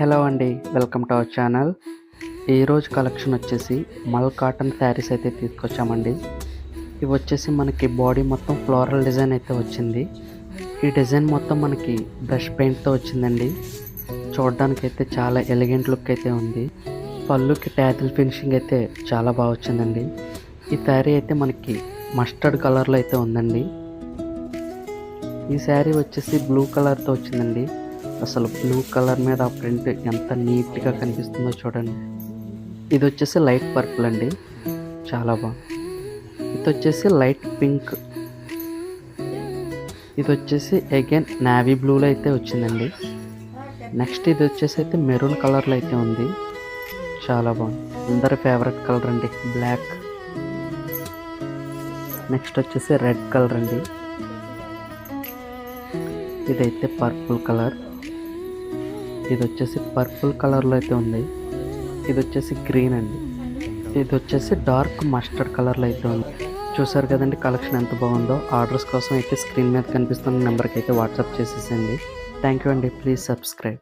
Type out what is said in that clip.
Hello అండి, welcome to our channel. ఈరోజు collection వచ్చేసి మల్ కాటన్ శారీస్ అయితే తీసుకొచ్చామండి. ఇవి వచ్చేసి మనకి బాడీ మొత్తం ఫ్లోరల్ డిజైన్ అయితే వచ్చింది. ఈ డిజైన్ మొత్తం మనకి బ్రష్ పెయింట్తో వచ్చిందండి. చూడడానికి అయితే చాలా ఎలిగెంట్ లుక్ అయితే ఉంది. పళ్ళుకి ట్యాజిల్ ఫినిషింగ్ అయితే చాలా బాగా వచ్చిందండి. ఈ శారీ అయితే మనకి మస్టర్డ్ కలర్లో అయితే ఉందండి. ఈ శారీ వచ్చేసి బ్లూ కలర్తో వచ్చిందండి. అసలు బ్లూ కలర్ మీద ఆ ప్రింట్ ఎంత నీట్గా కనిపిస్తుందో చూడండి. ఇది వచ్చేసి లైట్ పర్పుల్ అండి, చాలా బాగుంది. ఇది వచ్చేసి లైట్ పింక్. ఇది వచ్చేసి అగైన్ నేవీ బ్లూలో అయితే వచ్చిందండి. నెక్స్ట్ ఇది వచ్చేసి అయితే మెరూన్ కలర్లో అయితే ఉంది, చాలా బాగుంది. అందరి ఫేవరెట్ కలర్ అండి, బ్లాక్. నెక్స్ట్ వచ్చేసి రెడ్ కలర్ అండి. ఇదైతే పర్పుల్ కలర్. ఇది వచ్చేసి పర్పుల్ కలర్లో అయితే ఉంది. ఇది వచ్చేసి గ్రీన్ అండి. ఇది వచ్చేసి డార్క్ మస్టర్డ్ కలర్లో అయితే ఉంది. చూసారు కదండి కలెక్షన్ ఎంత బాగుందో. ఆర్డర్స్ కోసం అయితే స్క్రీన్ మీద కనిపిస్తున్న నెంబర్కి అయితే వాట్సాప్ చేసేసండి. థ్యాంక్ యూ అండి. Please subscribe.